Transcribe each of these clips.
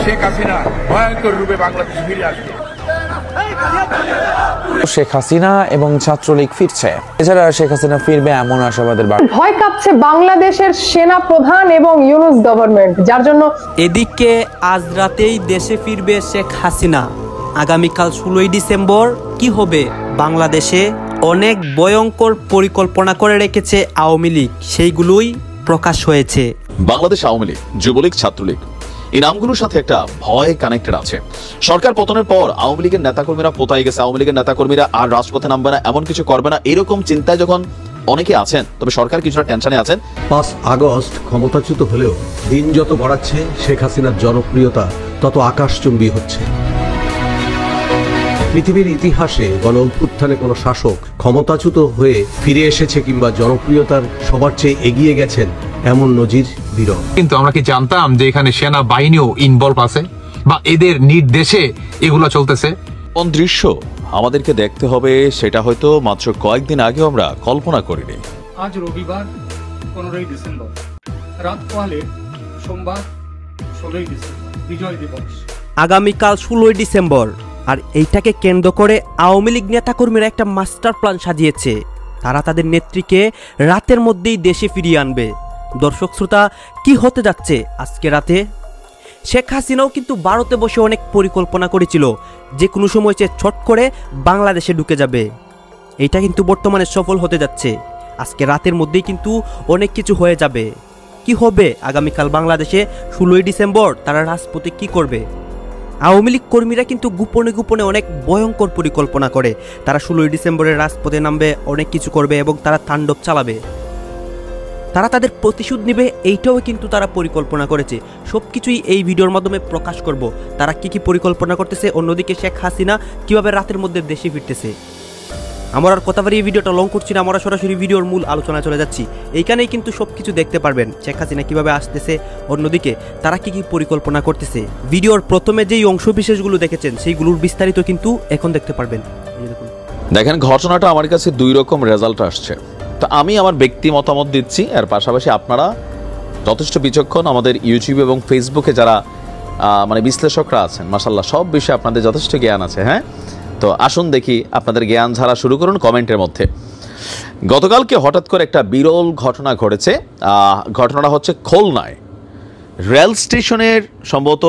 শেখ হাসিনা ভয়ঙ্কর রূপে বাংলাদেশে ফিরে আসবে। শেখ হাসিনা এবং ছাত্রলীগ ফিরছে, এছাড়া শেখ হাসিনা ফিরবে এমন আশাবাদের ভয় কাঁপছে বাংলাদেশের সেনা প্রধান এবং ইউনূস গভর্নমেন্ট, যার জন্য এদিকে আজ রাতেই দেশে ফিরবে শেখ হাসিনা। আগামীকাল 16ই ডিসেম্বর কি হবে বাংলাদেশে? অনেক ভয়ঙ্কর পরিকল্পনা করে রেখেছে আওয়ামী লীগ, সেইগুলোই প্রকাশ হয়েছে। বাংলাদেশ আওয়ামী লীগ, যুবলীগ, ছাত্রলীগ এই নামগুলোর সাথে একটা ভয় কানেক্টেড আছে। সরকার পতনের পর আওয়ামী লীগের নেতাকর্মীরা পোতাই গেছে, আওয়ামী লীগের নেতাকর্মীরা আর রাজপথে নামবে না, এমন কিছু করবে না, এরকম চিন্তায় যখন অনেকে আছেন, তবে সরকার কিছুটা টেনশনে আছেন। 5 আগস্ট ক্ষমতাচ্যুত হলেও দিন যত বাড়াচ্ছে শেখ হাসিনার জনপ্রিয়তা তত আকাশচুম্বী হচ্ছে। পৃথিবীর ইতিহাসে গণ অভ্যুত্থানে কোনো শাসক ক্ষমতাচ্যুত হয়ে ফিরে এসেছে কিংবা জনপ্রিয়তার সবার চেয়ে এগিয়ে গেছেন এমন নজির বিরল। কিন্তু আমরা কি জানতাম যে এখানে সেনা বাহিনীও ইনভলভ আছে বা এদের নির্দেশে এগুলো চলতেছে? কোন দৃশ্য আমাদেরকে দেখতে হবে সেটা হয়তো মাত্র কয়েকদিন আগেও আমরা কল্পনা করিনি। আজ রবিবার 15ই ডিসেম্বর, রাত পোহালে সোমবার 16ই ডিসেম্বর, বিজয় দিবস। আগামীকাল 16ই ডিসেম্বর, আর এইটাকে কেন্দ্র করে আওয়ামী লীগ নেতাকর্মীরা একটা মাস্টার প্ল্যান সাজিয়েছে। তারা তাদের নেত্রীকে রাতের মধ্যেই দেশে ফিরিয়ে আনবে। দর্শক শ্রোতা, কি হতে যাচ্ছে আজকে রাতে? শেখ হাসিনাও কিন্তু ভারতে বসে অনেক পরিকল্পনা করেছিল যে কোনো সময় সে ছট করে বাংলাদেশে ঢুকে যাবে। এইটা কিন্তু বর্তমানে সফল হতে যাচ্ছে। আজকে রাতের মধ্যেই কিন্তু অনেক কিছু হয়ে যাবে। কি হবে আগামীকাল বাংলাদেশে 16ই ডিসেম্বর? তারা রাজপথে কি করবে? আওয়ামী লীগ কর্মীরা কিন্তু গোপনে গোপনে অনেক ভয়ঙ্কর পরিকল্পনা করে। তারা 16ই ডিসেম্বরের রাজপথে নামবে, অনেক কিছু করবে এবং তারা তাণ্ডব চালাবে। তারা তাদের প্রতিশোধ নেবে, এইটাও কিন্তু তারা পরিকল্পনা করেছে। সব কিছুই এই ভিডিওর মাধ্যমে প্রকাশ করব। তারা কি কি পরিকল্পনা করতেছে, অন্যদিকে শেখ হাসিনা কিভাবে রাতের মধ্যে দেশে ফিরতেছে। আমার আর কথা বাড়িয়ে ভিডিওটা লং করছি না, আমরা সরাসরি ভিডিওর মূল আলোচনায় চলে যাচ্ছি। এইখানেই কিন্তু সব কিছু দেখতে পারবেন, শেখ হাসিনা কিভাবে আসতেছে, অন্যদিকে তারা কি কি পরিকল্পনা করতেছে। ভিডিওর প্রথমে যেই অংশ বিশেষগুলো দেখেছেন সেইগুলোর বিস্তারিত কিন্তু এখন দেখতে পারবেন। দেখেন, ঘটনাটা আমার কাছে 2 রকম রেজাল্ট আসছে। তো আমি আমার ব্যক্তি মতামত দিচ্ছি, এর পাশাপাশি আপনারা যথেষ্ট বিচক্ষণ, আমাদের ইউটিউব এবং ফেসবুকে যারা মানে বিশ্লেষকরা আছেন, মাশাআল্লাহ সব বিষয়ে আপনাদের যথেষ্ট জ্ঞান আছে। হ্যাঁ, তো আসুন দেখি আপনাদের জ্ঞান ঝাড়া শুরু করুন কমেন্টের মধ্যে। গতকালকে হঠাৎ করে একটা বিরল ঘটনা ঘটেছে। ঘটনাটা হচ্ছে খুলনায় রেল স্টেশনের সম্ভবত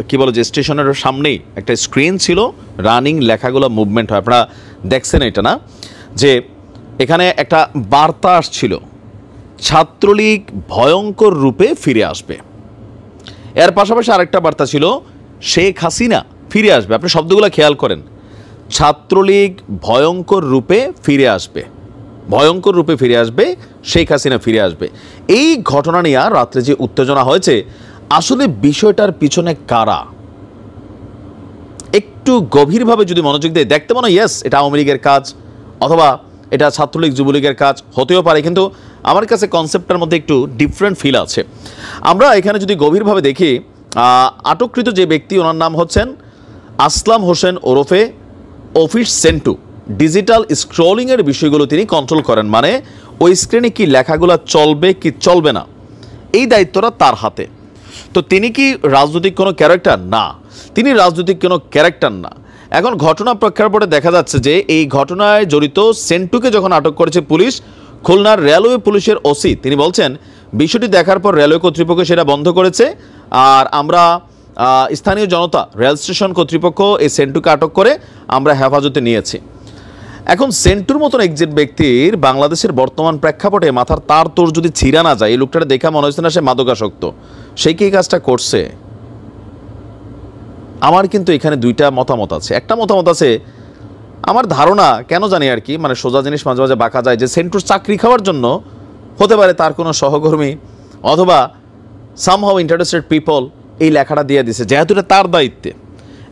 কি বলে যে স্টেশনের সামনেই একটা স্ক্রিন ছিল, রানিং লেখাগুলো মুভমেন্ট হয়। আপনারা দেখছেন এটা না, যে এখানে একটা বার্তা আসছিল, ছাত্রলীগ ভয়ঙ্কর রূপে ফিরে আসবে। এর পাশাপাশি আরেকটা বার্তা ছিল, শেখ হাসিনা ফিরে আসবে। আপনি শব্দগুলো খেয়াল করেন, ছাত্রলীগ ভয়ঙ্কর রূপে ফিরে আসবে, ভয়ঙ্কর রূপে ফিরে আসবে, শেখ হাসিনা ফিরে আসবে। এই ঘটনা নিয়ে রাত্রে যে উত্তেজনা হয়েছে, আসলে বিষয়টার পিছনে কারা, একটু গভীরভাবে যদি মনোযোগ দিয়ে দেখতে মনে হয় ইয়েস এটা আওয়ামী লীগের কাজ অথবা এটা ছাত্রলীগ যুবলীগের কাজ হতেও পারে, কিন্তু আমার কাছে কনসেপ্টটার মধ্যে একটু ডিফারেন্ট ফিল আছে। আমরা এখানে যদি গভীরভাবে দেখি, আটককৃত যে ব্যক্তি, ওনার নাম হচ্ছেন আসলাম হোসেন ওরফে অফিস সেন্টু। ডিজিটাল স্ক্রলিংয়ের বিষয়গুলো তিনি কন্ট্রোল করেন, মানে ওই স্ক্রিনে কি লেখাগুলো চলবে কি চলবে না, এই দায়িত্বটা তার হাতে। তো তিনি কি রাজনৈতিক কোনো ক্যারেক্টার? না, তিনি রাজনৈতিক কোনো ক্যারেক্টার না। এখন ঘটনা প্রেক্ষাপটে দেখা যাচ্ছে যে এই ঘটনায় জড়িত সেন্টুকে যখন আটক করেছে পুলিশ, খুলনার রেলওয়ে পুলিশের ওসি তিনি বলছেন, বিষয়টি দেখার পর রেলওয়ে কর্তৃপক্ষ সেটা বন্ধ করেছে, আর আমরা স্থানীয় জনতা, রেল স্টেশন কর্তৃপক্ষ এই সেন্টুকে আটক করে আমরা হেফাজতে নিয়েছি। এখন সেন্টুর মতন একজন ব্যক্তির বাংলাদেশের বর্তমান প্রেক্ষাপটে মাথার তার তোর যদি ছিঁড়া না যায়, এই লোকটা দেখা মনে হচ্ছে না সে মাদকাসক্ত, সে কি এই কাজটা করছে? আমার কিন্তু এখানে 2টা মতামত আছে। একটা মতামত আছে, আমার ধারণা কেন জানি আর কি, মানে সোজা জিনিস মাঝে মাঝে বাঁকা যায়, যে সেন্টুর চাকরি খাওয়ার জন্য হতে পারে তার কোনো সহকর্মী অথবা সামহাউ ইন্টারেস্টেড পিপল এই লেখাটা দিয়ে দিছে, যেহেতু এটা তার দায়িত্বে।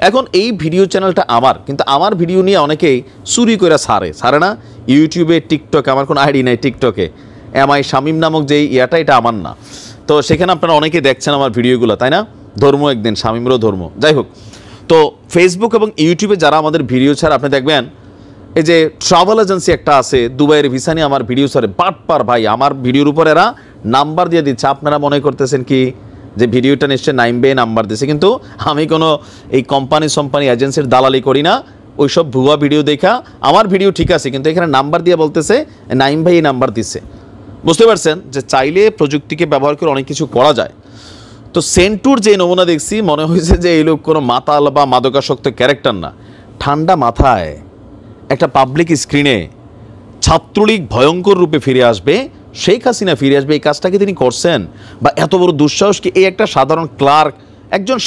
এখন এই ভিডিও চ্যানেলটা আমার, কিন্তু আমার ভিডিও নিয়ে অনেকেই চুরি করে ছাড়ে না ইউটিউবে, টিকটকে। আমার কোনো আইডি নাই টিকটকে, এমআই শামীম নামক যে ইয়াটা, এটা আমার না। তো সেখানে আপনারা অনেকেই দেখছেন আমার ভিডিওগুলো, তাই না? ধর্ম একদিন, শামীমেরও ধর্ম, যাই হোক। তো ফেসবুক এবং ইউটিউবে যারা আমাদের ভিডিও ছাড়, আপনি দেখবেন এই যে ট্রাভেল এজেন্সি একটা আছে, দুবাইয়ের ভিসা নিয়ে আমার ভিডিও ছাড়ে, বাটপার ভাই, আমার ভিডিওর উপর এরা নাম্বার দিয়ে দিচ্ছে। আপনারা মনে করতেছেন কি যে ভিডিওটা নিশ্চয়ই নাইম ভাই নাম্বার দিছে, কিন্তু আমি কোনো এই কোম্পানি এজেন্সির দালালি করি না। ওইসব ভুয়া ভিডিও দেখা আমার ভিডিও ঠিক আছে, কিন্তু এখানে নাম্বার দিয়ে বলতেছে নাইম ভাই এই নাম্বার দিছে। বুঝতে পারছেন যে চাইলে প্রযুক্তিকে ব্যবহার করে অনেক কিছু করা যায়। তো সেন্টুর যে নমুনা দেখছি মনে হয়েছে যে এই লোক কোনো মাতাল বা মাদকাসক্ত ক্যারেক্টার না, ঠান্ডা মাথায় একটা পাবলিক স্ক্রিনে ছাত্রলীগ ভয়ঙ্কর রূপে ফিরে আসবে, শেখ হাসিনা ফিরে আসবে, এই কাজটাকে তিনি করছেন? বা এত বড় দুঃসাহস কি এই একটা সাধারণ ক্লার্ক,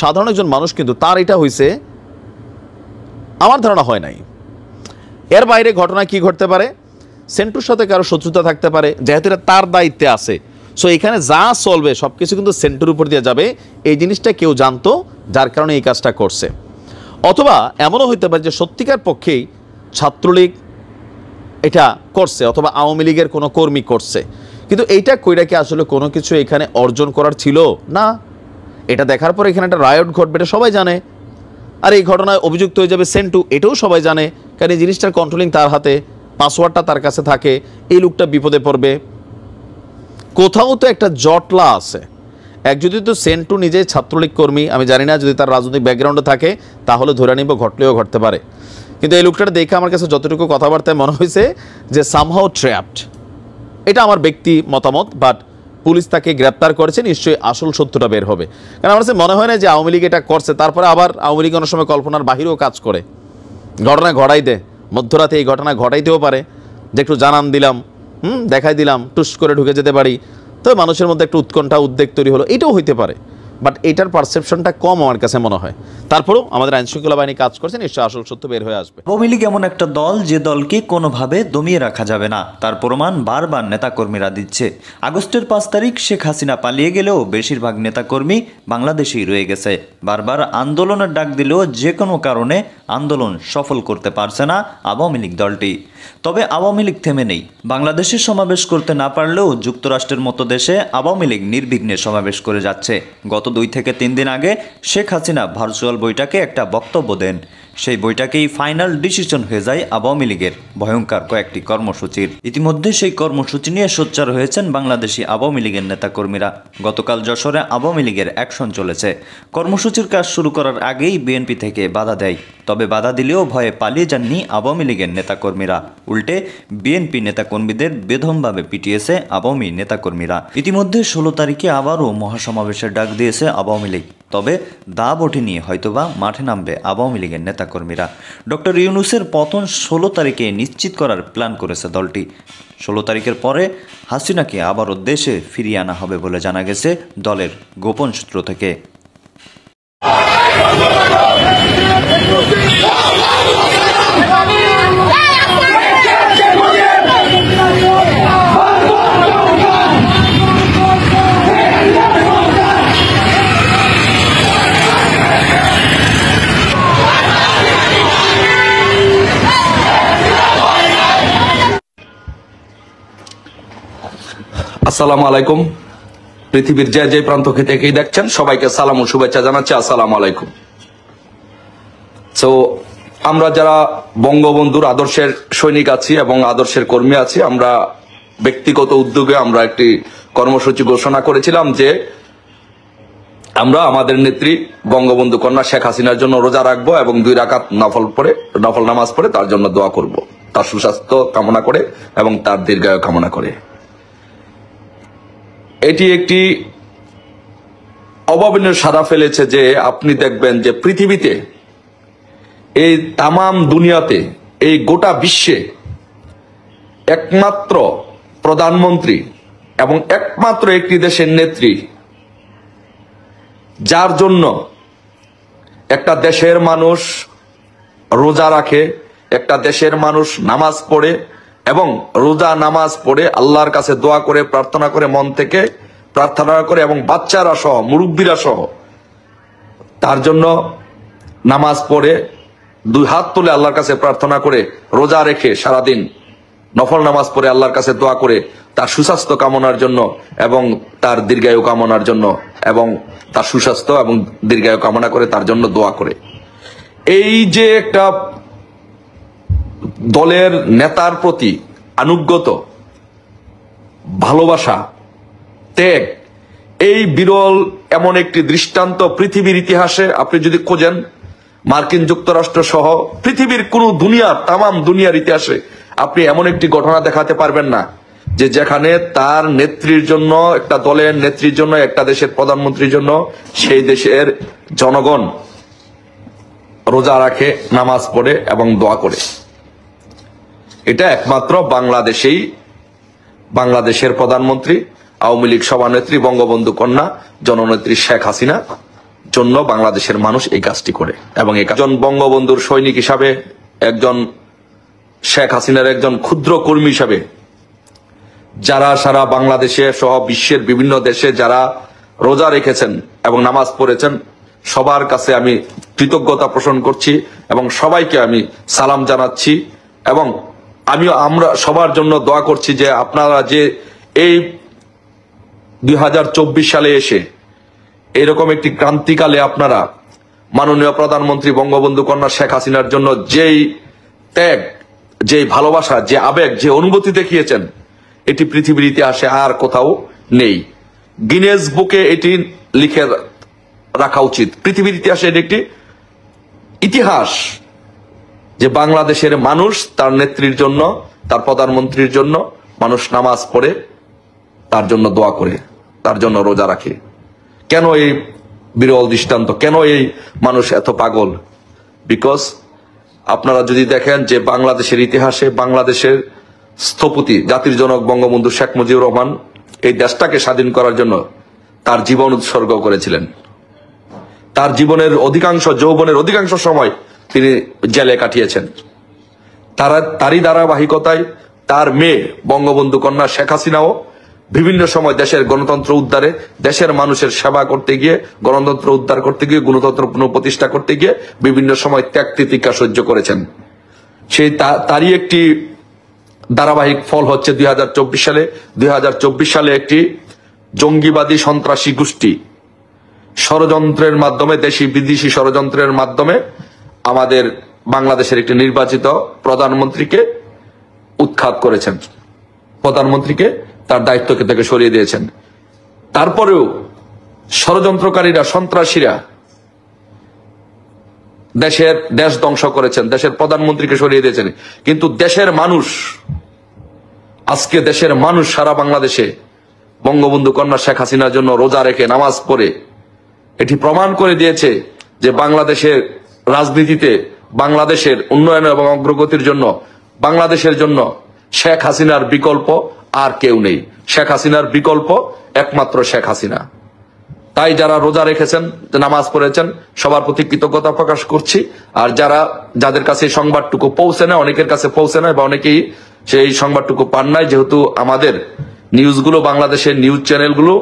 সাধারণ একজন মানুষ, কিন্তু তার এটা হয়েছে? আমার ধারণা হয় নাই। এর বাইরে ঘটনা কি ঘটতে পারে? সেন্টুর সাথে কারো শত্রুতা থাকতে পারে, যেহেতু এটা তার দায়িত্বে আছে। সো এখানে যা চলবে সব কিছু কিন্তু সেন্টুর উপর দিয়ে যাবে, এই জিনিসটা কেউ জানতো, যার কারণে এই কাজটা করছে। অথবা এমনও হইতে পারে যে সত্যিকার পক্ষেই ছাত্রলীগ এটা করছে, অথবা আওয়ামী লীগের কোনো কর্মী করছে, কিন্তু এইটা কইরা কি আসলে কোনো কিছু এখানে অর্জন করার ছিল না? এটা দেখার পর এখানে একটা রায়ট ঘটবে, এটা সবাই জানে। আর এই ঘটনায় অভিযুক্ত হয়ে যাবে সেন্টু, এটাও সবাই জানে, কারণ এই জিনিসটার কন্ট্রোলিং তার হাতে, পাসওয়ার্ডটা তার কাছে থাকে। এই লোকটা বিপদে পড়বে। কোথাও তো একটা জটলা আছে। যদি তো সেন্টু নিজেই ছাত্রলীগ কর্মী, আমি জানি না, যদি তার রাজনৈতিক ব্যাকগ্রাউন্ডে থাকে তাহলে ধরে নিব ঘটলেও ঘটতে পারে, কিন্তু এই লোকটা দেখে আমার কাছে যতটুকু কথাবার্তায় মনে হয়েছে যে সামহাউ ট্র্যাপড। এটা আমার ব্যক্তি মতামত, বাট পুলিশ তাকে গ্রেপ্তার করেছে, নিশ্চয়ই আসল সত্যটা বের হবে। কারণ আমার কাছে মনে হয় না যে আওয়ামী লীগ এটা করছে, তারপরে আবার আওয়ামী লীগ অনেক সময় কল্পনার বাহিরেও কাজ করে, ঘটনা ঘটাই দেয়, মধ্যরাতে এই ঘটনা ঘটাইতেও পারে, যে একটু জানান দিলাম, দেখাই দিলাম, টুস করে ঢুকে যেতে পারি, তো মানুষের মধ্যে একটু উৎকণ্ঠা উদ্বেগ তৈরি হলো, এটাও হইতে পারে। বাট এটার পারসেপশনটা কম আমার কাছে মনে হয়। তারপরেও আমাদের আইনশৃঙ্খলা বাহিনী কাজ করছে, নিশ্চয়ই আসল সত্য বের হয়ে আসবে। আওয়ামী লীগ এমন একটা দল যে দলকে কোনোভাবে দমিয়ে রাখা যাবে না, তার প্রমাণ বারবার নেতাকর্মীরা দিচ্ছে। আগস্টের ৫ তারিখ শেখ হাসিনা পালিয়ে গেলেও বেশিরভাগ নেতাকর্মী বাংলাদেশেই রয়ে গেছে। বারবার আন্দোলনের ডাক দিলেও যে কোনো কারণে আন্দোলন সফল করতে পারছে না আওয়ামী লীগ দলটি। তবে আওয়ামী লীগ থেমে নেই। বাংলাদেশে সমাবেশ করতে না পারলেও যুক্তরাষ্ট্রের মতো দেশে আওয়ামী লীগ নির্বিঘ্নে সমাবেশ করে যাচ্ছে। গত ২ থেকে ৩ দিন আগে শেখ হাসিনা ভার্চুয়াল বৈঠকে একটা বক্তব্য দেন। সেই বৈঠকেই ফাইনাল ডিসিশন হয়ে যায় আওয়ামী লীগের ভয়ঙ্কর কয়েকটি কর্মসূচির। ইতিমধ্যে সেই কর্মসূচি নিয়ে সোচ্চার হয়েছেন বাংলাদেশি আওয়ামী লীগের নেতাকর্মীরা। গতকাল যশোরে আওয়ামী লীগের অ্যাকশন চলেছে। কর্মসূচির কাজ শুরু করার আগেই বিএনপি থেকে বাধা দেয়। তবে বাধা দিলেও ভয়ে পালিয়ে যাননি আওয়ামী লীগের নেতাকর্মীরা, উল্টে বিএনপি নেতাকর্মীদের বেদমভাবে পিটিয়েছে আওয়ামী নেতাকর্মীরা। ইতিমধ্যে ১৬ তারিখে আবারও মহাসমাবেশের ডাক দিয়েছে আওয়ামী লীগ। তবে দাব ওঠেনি, হয়তোবা মাঠে নামবে আওয়ামী লীগের নেতাকর্মীরা। ডক্টর ইউনূসের পতন ১৬ তারিখে নিশ্চিত করার প্ল্যান করেছে দলটি। ১৬ তারিখের পরে হাসিনাকে আবারও দেশে ফিরিয়ে আনা হবে বলে জানা গেছে দলের গোপন সূত্র থেকে। আসসালামু আলাইকুম। পৃথিবীর যে যে প্রান্ত থেকেই দেখছেন সবাইকে সালাম ও শুভেচ্ছা জানাচ্ছি। আসসালামু আলাইকুম। তো আমরা যারা বঙ্গবন্ধুর আদর্শের সৈনিক আছি এবং আদর্শের কর্মী আছি, আমরা ব্যক্তিগত উদ্যোগে আমরা একটি কর্মসূচি ঘোষণা করেছিলাম যে আমরা আমাদের নেত্রী বঙ্গবন্ধু কন্যা শেখ হাসিনার জন্য রোজা রাখবো এবং 2 রাকাত নফল নামাজ পড়ে তার জন্য দোয়া করব, তার সুস্বাস্থ্য কামনা করে এবং তার দীর্ঘায়ু কামনা করে। এটি একটি অভাবনীয় সাড়া ফেলেছে যে আপনি দেখবেন যে পৃথিবীতে, এই তামাম দুনিয়াতে, এই গোটা বিশ্বে একমাত্র প্রধানমন্ত্রী এবং একমাত্র একটি দেশের নেত্রী যার জন্য একটা দেশের মানুষ রোজা রাখে, একটা দেশের মানুষ নামাজ পড়ে এবং রোজা নামাজ পড়ে আল্লাহর কাছে দোয়া করে প্রার্থনা করে, মন থেকে প্রার্থনা করে এবং বাচ্চারা সহ মুরব্বীরা সহ তার জন্য নামাজ পড়ে 2 হাত তুলে আল্লাহর কাছে প্রার্থনা করে, রোজা রেখে সারাদিন নফল নামাজ পড়ে আল্লাহর কাছে দোয়া করে তার সুস্বাস্থ্য কামনার জন্য এবং তার দীর্ঘায়ু কামনার জন্য এবং তার সুস্বাস্থ্য এবং দীর্ঘায়ু কামনা করে তার জন্য দোয়া করে। এই যে একটা দলের নেতার প্রতি আনুগত্য, ভালোবাসা, ত্যাগ, এই বিরল এমন একটি দৃষ্টান্ত পৃথিবীর ইতিহাসে আপনি যদি খোঁজেন, মার্কিন যুক্তরাষ্ট্র সহ পৃথিবীর কোন তামাম দুনিয়ার ইতিহাসে আপনি এমন একটি ঘটনা দেখাতে পারবেন না যে যেখানে তার নেত্রীর জন্য, একটা দলের নেত্রীর জন্য, একটা দেশের প্রধানমন্ত্রীর জন্য সেই দেশের জনগণ রোজা রাখে, নামাজ পড়ে এবং দোয়া করে। এটা একমাত্র বাংলাদেশের প্রধানমন্ত্রী, আওয়ামী লীগ সভানেত্রী, বঙ্গবন্ধু কন্যা জননেত্রী শেখ হাসিনা জন্য বাংলাদেশের মানুষ এই কাজটি করে। এবং একজন বঙ্গবন্ধুর সৈনিক হিসাবে, একজন শেখ হাসিনার একজন ক্ষুদ্র কর্মী হিসাবে যারা সারা বাংলাদেশে সহ বিশ্বের বিভিন্ন দেশে যারা রোজা রেখেছেন এবং নামাজ পড়েছেন, সবার কাছে আমি কৃতজ্ঞতা পোষণ করছি এবং সবাইকে আমি সালাম জানাচ্ছি। এবং আমরা সবার জন্য দোয়া করছি যে আপনারা যে এই 2024 সালে এসে এরকম একটি ক্রান্তিকালে আপনারা মাননীয় প্রধানমন্ত্রী বঙ্গবন্ধু কন্যা শেখ হাসিনার জন্য যেই ত্যাগ, যেই ভালোবাসা, যে আবেগ, যে অনুভূতি দেখিয়েছেন, এটি পৃথিবীর ইতিহাসে আর কোথাও নেই। গিনেস বুকে এটি লিখে রাখা উচিত। পৃথিবীর ইতিহাসে এটি একটি ইতিহাস যে বাংলাদেশের মানুষ তার নেত্রীর জন্য, তার প্রধানমন্ত্রীর জন্য মানুষ নামাজ পড়ে, তার জন্য দোয়া করে, তার জন্য রোজা রাখে। কেন এই বিরল দৃষ্টান্ত, কেন এই মানুষ এত পাগল? বিকজ আপনারা যদি দেখেন যে বাংলাদেশের ইতিহাসে বাংলাদেশের স্থপতি, জাতির জনক বঙ্গবন্ধু শেখ মুজিবুর রহমান এই দেশটাকে স্বাধীন করার জন্য তার জীবন উৎসর্গ করেছিলেন। তার জীবনের যৌবনের অধিকাংশ সময় তিনি জেলে কাটিয়েছেন। তারই ধারাবাহিকতায় তার মেয়ে বঙ্গবন্ধু কন্যা শেখ হাসিনাও বিভিন্ন সময় দেশের গণতন্ত্র উদ্ধারে, দেশের মানুষের সেবা করতে গিয়ে, গণতন্ত্র উদ্ধার করতে গিয়ে, গণতন্ত্র পুনঃপ্রতিষ্ঠা করতে গিয়ে বিভিন্ন সময় ত্যাগ তিতিক্ষা সহ্য করেছেন। তারই একটি ধারাবাহিক ফল হচ্ছে 2024 সালে একটি জঙ্গিবাদী সন্ত্রাসী গোষ্ঠী ষড়যন্ত্রের মাধ্যমে, দেশি বিদেশি ষড়যন্ত্রের মাধ্যমে আমাদের বাংলাদেশের একটি নির্বাচিত প্রধানমন্ত্রীকে উৎখাত করেছেন, প্রধানমন্ত্রীকে তার দায়িত্ব থেকে সরিয়ে দিয়েছেন। তারপরেও ষড়যন্ত্রকারীরা, সন্ত্রাসীরা দেশ ধ্বংস করেছেন, দেশের প্রধানমন্ত্রীকে সরিয়ে দিয়েছেন। কিন্তু আজকে দেশের মানুষ সারা বাংলাদেশে বঙ্গবন্ধু কন্যা শেখ হাসিনার জন্য রোজা রেখে, নামাজ পড়ে এটি প্রমাণ করে দিয়েছে যে বাংলাদেশের রাজনীতিতে, বাংলাদেশের উন্নয়ন এবং অগ্রগতির জন্য, বাংলাদেশের জন্য শেখ হাসিনার বিকল্প আর কেউ নেই। শেখ হাসিনার বিকল্প একমাত্র শেখ হাসিনা। তাই যারা রোজা রেখেছেন, নামাজ পড়েছেন, সবার প্রতি কৃতজ্ঞতা প্রকাশ করছি। আর যাদের কাছে এই সংবাদটুকু পৌঁছে না, অনেকের কাছে পৌঁছে না বা অনেকেই সেই সংবাদটুকু পান নাই, যেহেতু আমাদের নিউজগুলো, বাংলাদেশের নিউজ চ্যানেলগুলো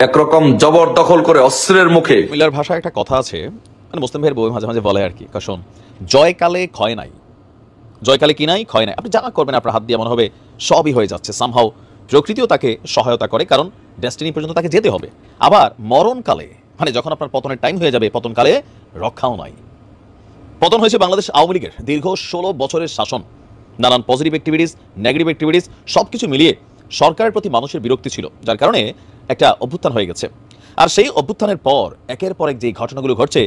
একরকম জবরদখল করে অস্ত্রের মুখে। মিলার ভাষায় একটা কথা আছে, মানে মুসলিম ভাইয়ের বই মাঝে মাঝে বলে আর কি, শোন, জয়কালে ক্ষয় নাই, জয়কালে কি নাই, ক্ষয় নাই। আপনি যা করবেন আপনার হাত দিয়ে মনে হবে সবই হয়ে যাচ্ছে। সামহাও প্রকৃতিও তাকে সহায়তা করে, কারণ ডেস্টিনি পর্যন্ত তাকে যেতে হবে। আবার মরণকালে, মানে যখন আপনার পতনের টাইম হয়ে যাবে, পতনকালে রক্ষাও নাই। পতন হয়েছে বাংলাদেশ আওয়ামী লীগের দীর্ঘ 16 বছরের শাসন, নানান পজিটিভ অ্যাক্টিভিটিস, নেগেটিভ অ্যাক্টিভিটিস সবকিছু মিলিয়ে সরকারের প্রতি মানুষের বিরক্তি ছিল, যার কারণে একটা অভ্যুত্থান হয়ে গেছে। আর সেই অভ্যুত্থানের পর একের পর এক যে ঘটনাগুলো ঘটছে,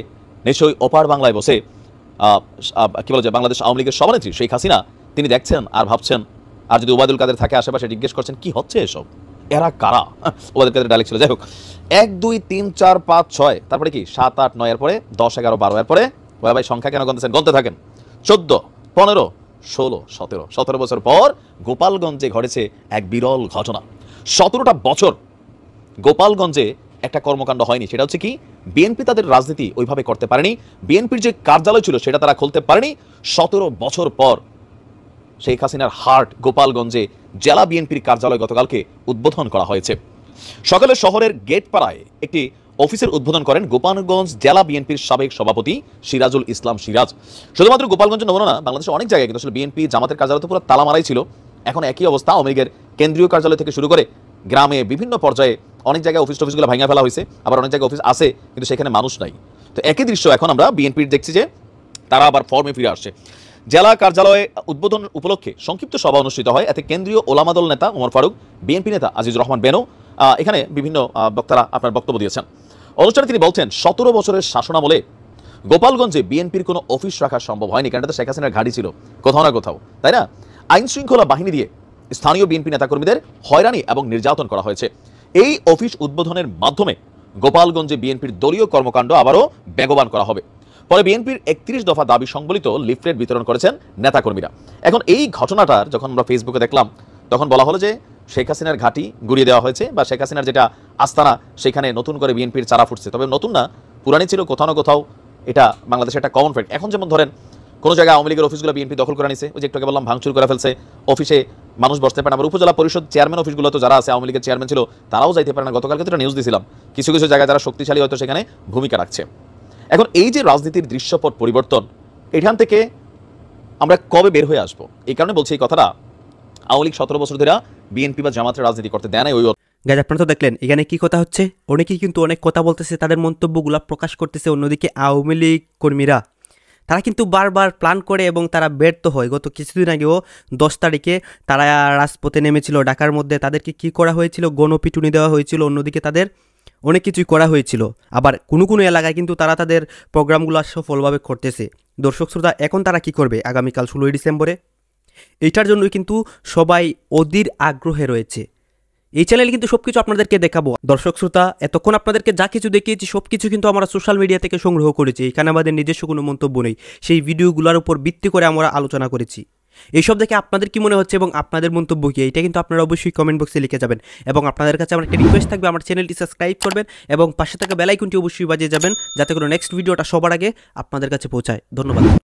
নিশ্চয়ই ওপার বাংলায় বসে কি বলা যায়, বাংলাদেশ আওয়ামী লীগের সভানেত্রী শেখ হাসিনা তিনি দেখছেন আর ভাবছেন। আর যদি ওবায়দুল কাদের থাকে আশেপাশে, জিজ্ঞেস করছেন কি হচ্ছে এসব, এরা কারা? ওবায়দুল কাদের ডাইরেক্ট ছিল। যাই হোক, 1 2 3 4 5 6, তারপরে কি 7 8 9 এর পরে 10 11 12 এর পরে ভাই সংখ্যা কেন গণতেছেন, গণতে থাকেন। 14 15 16 17 বছর পর গোপালগঞ্জে ঘটেছে এক বিরল ঘটনা। 17টা বছর গোপালগঞ্জে একটা কর্মকাণ্ড হয়নি। সেটা হচ্ছে কি, বিএনপি তাদের রাজনীতি ওইভাবে করতে পারেনি, বিএনপির যে কার্যালয় ছিল সেটা তারা খুলতে পারেনি। 17 বছর পর শেখ হাসিনার হার্ট গোপালগঞ্জে জেলা বিএনপির কার্যালয় গতকালকে উদ্বোধন করা হয়েছে। সকালে শহরের গেটপাড়ায় একটি অফিসের উদ্বোধন করেন গোপালগঞ্জ জেলা বিএনপির সাবেক সভাপতি সিরাজুল ইসলাম সিরাজ। শুধুমাত্র গোপালগঞ্জ নমুনা না, বাংলাদেশের অনেক জায়গায় কিন্তু আসলে বিএনপি জামাতের কার্যালয় তো পুরো তালা মারাই ছিল। এখন একই অবস্থা, আওয়ামী লীগের কেন্দ্রীয় কার্যালয় থেকে শুরু করে গ্রামে বিভিন্ন পর্যায়ে অনেক জায়গায় অফিসগুলো ভাঙা ফেলা হয়েছে, আবার অনেক জায়গায় অফিস আছে কিন্তু সেখানে মানুষ নাই। তো একই দৃশ্য এখন আমরা বিএনপির দেখছি যে তারা আবার ফর্মে ফিরে আসছে। জেলা কার্যালয়ে উদ্বোধন উপলক্ষে সংক্ষিপ্ত সভা অনুষ্ঠিত হয়। এতে কেন্দ্রীয় ওলামা দল নেতা ওমর ফারুক, বিএনপি নেতা আজিজুর রহমান বেনু, এখানে বিভিন্ন বক্তারা আপনার বক্তব্য দিয়েছেন। অনুষ্ঠানে তিনি বলছেন 17 বছরের শাসনামলে গোপালগঞ্জে বিএনপির কোনো অফিস রাখা সম্ভব হয়নি, কারণ এটা শেখ হাসিনার ঘাঁটি ছিল কোথাও না কোথাও, তাই না? আইন শৃঙ্খলা বাহিনী দিয়ে স্থানীয় বিএনপি নেতাকর্মীদের হয়রানি এবং নির্যাতন করা হয়েছে। এই অফিস উদ্বোধনের মাধ্যমে গোপালগঞ্জে বিএনপির দলীয় কর্মকাণ্ড আবারও বেগবান করা হবে। পরে বিএনপির 31 দফা দাবি সংবলিত লিফলেট বিতরণ করেছেন নেতাকর্মীরা। এখন এই ঘটনাটার যখন আমরা ফেসবুকে দেখলাম, তখন বলা হলো যে শেখ হাসিনার ঘাঁটি গুড়িয়ে দেওয়া হয়েছে, বা শেখ হাসিনার যেটা আস্তানা সেখানে নতুন করে বিএনপির চারা ফুটছে। তবে নতুন না, পুরানি ছিল কোথাও না কোথাও, এটা বাংলাদেশের একটা কমন ফ্যাক্ট। এখন যেমন ধরেন কোনো জায়গায় আওয়ামী লীগের অফিসগুলো বিএনপি দখল করে নিছে, ওই যে একটু আগে বললাম ভাঙচুর করে ফেলছে, অফিসে মানুষ বসতে পারে না। আবার উপজেলা পরিষদ চেয়ারম্যান অফিসগুলো তো যারা আছে আওয়ামী লীগের চেয়ারম্যান ছিল তারাও যাইতে পারে না। গতকালকে তো নিউজ দিয়েছিলাম, কিছু কিছু জায়গায় যারা শক্তিশালী হয়তো সেখানে ভূমিকা রাখছে। এখন এই যে রাজনীতির দৃশ্যপট পরিবর্তন, এখান থেকে আমরা কবে বের হয়ে আসবো? এই কারণে বলছি এই কথাটা, আওয়ামী লীগ 17 বছর ধরে বিএনপি বা জামাতের রাজনীতি করতে দেয় না। ওই গাইজ আপনারা তো দেখলেন এখানে কি কথা হচ্ছে, অনেকেই কিন্তু অনেক কথা বলতেছে, তাদের মন্তব্যগুলো প্রকাশ করতেছে। অন্যদিকে আওয়ামী লীগ কর্মীরা তারা কিন্তু বারবার প্ল্যান করে এবং তারা ব্যর্থ হয়। গত কিছুদিন আগেও 10 তারিখে তারা রাজপথে নেমেছিল ঢাকার মধ্যে, তাদেরকে কি করা হয়েছিল, গণপিটুনি দেওয়া হয়েছিল, অন্যদিকে তাদের অনেক কিছুই করা হয়েছিল। আবার কোনো কোনো এলাকায় কিন্তু তারা তাদের প্রোগ্রামগুলো সফলভাবে করতেছে। দর্শক শ্রোতা, এখন তারা কি করবে আগামীকাল 16 ডিসেম্বরে? এইটার জন্যই কিন্তু সবাই অধীর আগ্রহে রয়েছে। এই চ্যানেলে কিন্তু সবকিছু আপনাদেরকে দেখাবো। দর্শক শ্রোতা, এতক্ষণ আপনাদেরকে যা কিছু দেখিয়েছি সবকিছু কিন্তু আমরা সোশ্যাল মিডিয়া থেকে সংগ্রহ করেছি, এখানে আমাদের নিজস্ব কোনো মন্তব্য নেই। সেই ভিডিওগুলোর উপর ভিত্তি করে আমরা আলোচনা করেছি। এইসব দেখে আপনাদের কি মনে হচ্ছে এবং আপনাদের মন্তব্য কি, এটা কিন্তু আপনারা অবশ্যই কমেন্ট বক্সে লিখে যাবেন। এবং আপনাদের কাছে আমার একটা রিকোয়েস্ট থাকবে, আমার চ্যানেলটি সাবস্ক্রাইব করবেন এবং পাশে থাকা বেল আইকনটি অবশ্যই বাজিয়ে যাবেন, যাতে করে নেক্সট ভিডিওটা সবার আগে আপনাদের কাছে পৌঁছায়। ধন্যবাদ।